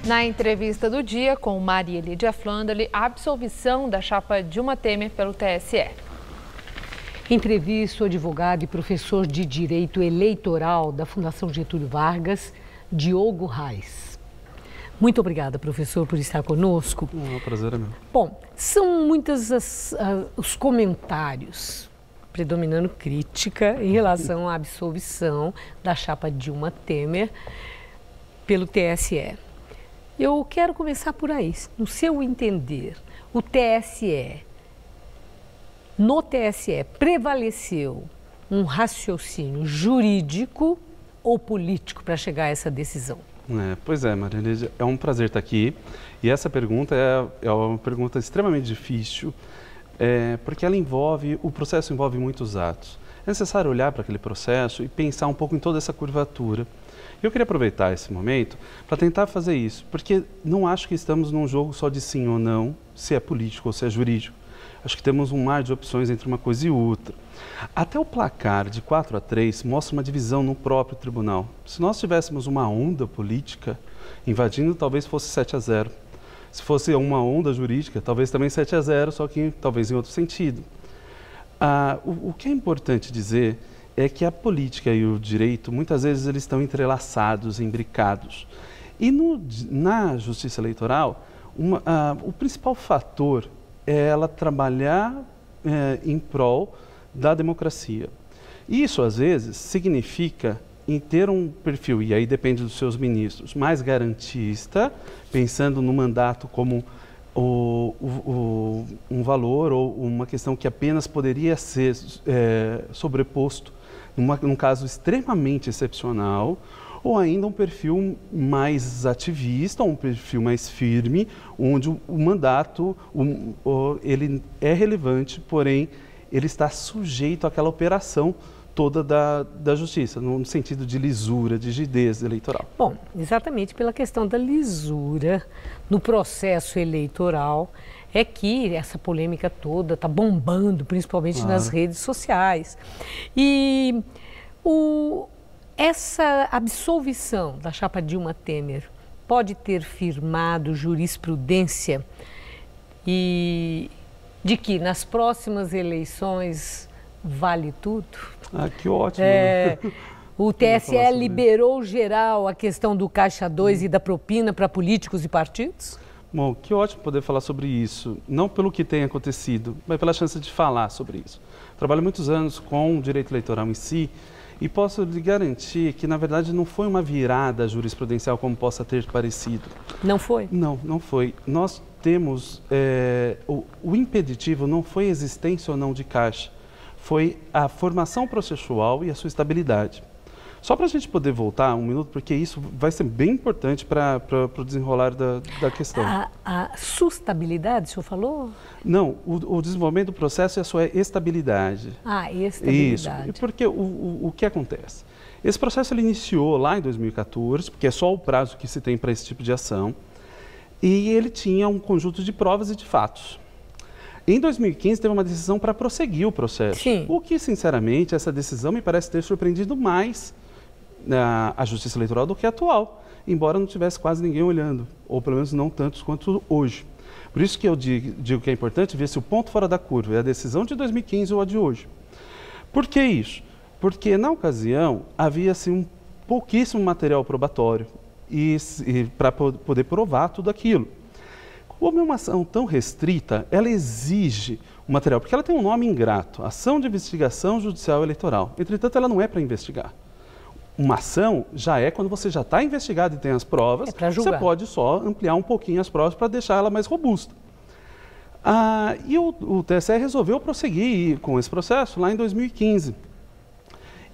Na entrevista do dia com Maria Lídia Flanderli, a absolvição da chapa Dilma Temer pelo TSE. Entrevista o advogado e professor de Direito Eleitoral da Fundação Getúlio Vargas, Diogo Reis. Muito obrigada, professor, por estar conosco. É um prazer, é meu. Bom, são muitos os comentários predominando crítica em relação à absolvição da chapa Dilma Temer pelo TSE. Eu quero começar por aí. No seu entender, o TSE, no TSE, prevaleceu um raciocínio jurídico ou político para chegar a essa decisão? Pois é, Maria Lídia, é um prazer estar aqui. E essa pergunta é uma pergunta extremamente difícil, porque o processo envolve muitos atos. É necessário olhar para aquele processo e pensar um pouco em toda essa curvatura. Eu queria aproveitar esse momento para tentar fazer isso, porque não acho que estamos num jogo só de sim ou não, se é político ou se é jurídico. Acho que temos um mar de opções entre uma coisa e outra. Até o placar de 4-3 mostra uma divisão no próprio tribunal. Se nós tivéssemos uma onda política invadindo, talvez fosse 7-0. Se fosse uma onda jurídica, talvez também 7-0, só que talvez em outro sentido. O que é importante dizer é que a política e o direito, muitas vezes, eles estão entrelaçados, imbricados. E na justiça eleitoral, o principal fator é ela trabalhar em prol da democracia. Isso, às vezes, significa em ter um perfil, e aí depende dos seus ministros, mais garantista, pensando no mandato como um valor ou uma questão que apenas poderia ser sobreposto num caso extremamente excepcional, ou ainda um perfil mais ativista, um perfil mais firme, onde o mandato ele é relevante, porém ele está sujeito àquela operação toda da justiça, no sentido de lisura, de rigidez eleitoral. Bom, exatamente pela questão da lisura no processo eleitoral é que essa polêmica toda está bombando, principalmente nas redes sociais. E essa absolvição da chapa Dilma Temer pode ter firmado jurisprudência e de que nas próximas eleições vale tudo? Que ótimo! O TSE liberou geral a questão do Caixa 2 e da propina para políticos e partidos? Bom, que ótimo poder falar sobre isso, não pelo que tem acontecido, mas pela chance de falar sobre isso. Trabalho muitos anos com o direito eleitoral em si e posso lhe garantir que, na verdade, não foi uma virada jurisprudencial como possa ter parecido. Não foi? Não, não foi. Nós temos, o impeditivo não foi a existência ou não de Caixa, foi a formação processual e a sua estabilidade. Só para a gente poder voltar um minuto, porque isso vai ser bem importante para o desenrolar da questão. A sustentabilidade, o senhor falou? Não, o desenvolvimento do processo é a sua estabilidade. Estabilidade. Isso, porque o que acontece? Esse processo ele iniciou lá em 2014, porque é só o prazo que se tem para esse tipo de ação, e ele tinha um conjunto de provas e de fatos. Em 2015, teve uma decisão para prosseguir o processo. Sim. O que, sinceramente, essa decisão me parece ter surpreendido mais a Justiça Eleitoral do que a atual, embora não tivesse quase ninguém olhando, ou pelo menos não tantos quanto hoje. Por isso que eu digo que é importante ver se o ponto fora da curva é a decisão de 2015 ou a de hoje. Por que isso? Porque, na ocasião, havia assim, um pouquíssimo material probatório e para poder provar tudo aquilo. Como é uma ação tão restrita, ela exige o material, porque ela tem um nome ingrato, Ação de Investigação Judicial Eleitoral. Entretanto, ela não é para investigar. Uma ação já é quando você já está investigado e tem as provas, você pode só ampliar um pouquinho as provas para deixar ela mais robusta. E o TSE resolveu prosseguir com esse processo lá em 2015.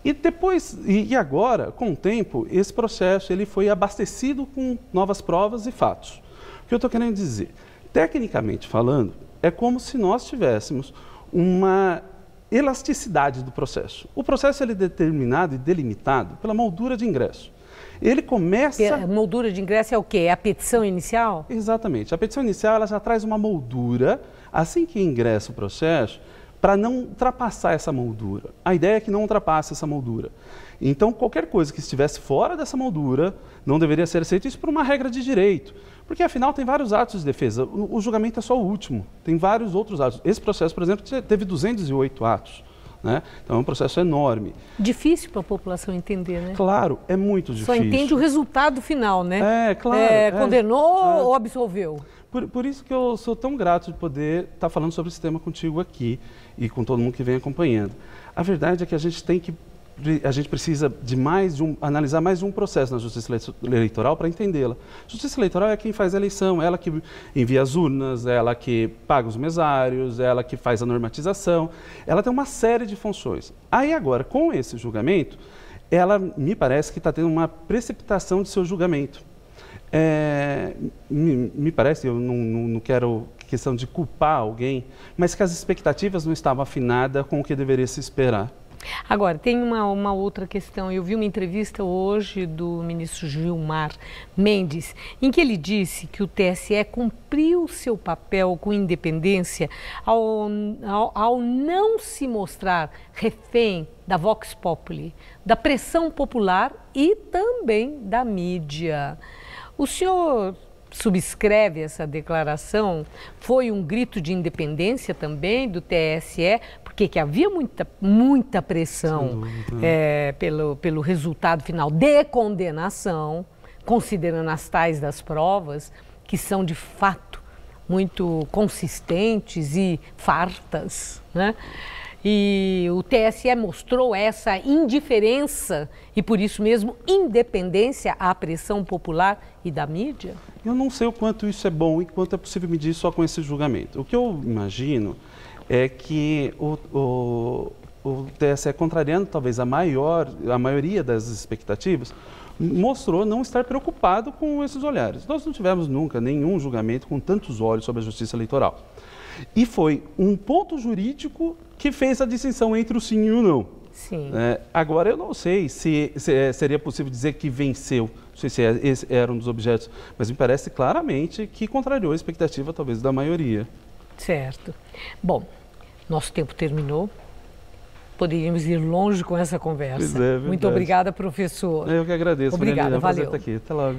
E depois, e agora, com o tempo, esse processo ele foi abastecido com novas provas e fatos. O que eu estou querendo dizer? Tecnicamente falando, é como se nós tivéssemos uma elasticidade do processo. O processo ele é determinado e delimitado pela moldura de ingresso. Ele começa... A moldura de ingresso é o quê? É a petição inicial? Exatamente. A petição inicial ela já traz uma moldura, assim que ingressa o processo, para não ultrapassar essa moldura. A ideia é que não ultrapasse essa moldura. Então, qualquer coisa que estivesse fora dessa moldura não deveria ser aceito, isso por uma regra de direito. Porque, afinal, tem vários atos de defesa. O julgamento é só o último. Tem vários outros atos. Esse processo, por exemplo, teve 208 atos. Né? Então, é um processo enorme. Difícil para a população entender, né? Claro, é muito difícil. Só entende o resultado final, né? Claro. Condenou ou absolveu? Por isso que eu sou tão grato de poder estar falando sobre esse tema contigo aqui e com todo mundo que vem acompanhando. A verdade é que a gente precisa de analisar mais de um processo na justiça eleitoral para entendê-la. Justiça eleitoral é quem faz a eleição, ela que envia as urnas, ela que paga os mesários, ela que faz a normatização, ela tem uma série de funções. Aí agora, com esse julgamento, ela me parece que está tendo uma precipitação de seu julgamento. Me parece, eu não quero questão de culpar alguém, mas que as expectativas não estavam afinadas com o que deveria se esperar. Agora, tem uma outra questão. Eu vi uma entrevista hoje do ministro Gilmar Mendes, em que ele disse que o TSE cumpriu seu papel com independência ao não se mostrar refém da Vox Populi, da pressão popular e também da mídia. O senhor subscreve essa declaração? Foi um grito de independência também do TSE, porque que havia muita pressão pelo resultado final de condenação, considerando as tais das provas, que são de fato muito consistentes e fartas, né? E o TSE mostrou essa indiferença e, por isso mesmo, independência à pressão popular e da mídia? Eu não sei o quanto isso é bom e quanto é possível medir só com esse julgamento. O que eu imagino é que o TSE, contrariando talvez a maioria das expectativas, mostrou não estar preocupado com esses olhares. Nós não tivemos nunca nenhum julgamento com tantos olhos sobre a justiça eleitoral. E foi um ponto jurídico que fez a distinção entre o sim e o não. Sim. Agora, eu não sei se seria possível dizer que venceu, não sei se esse era um dos objetos, mas me parece claramente que contrariou a expectativa, talvez, da maioria. Certo. Bom, nosso tempo terminou. Poderíamos ir longe com essa conversa. Pois é, muito obrigada, professor. Eu que agradeço. Obrigada, Maria, é um prazer valeu. estar aqui. Até logo.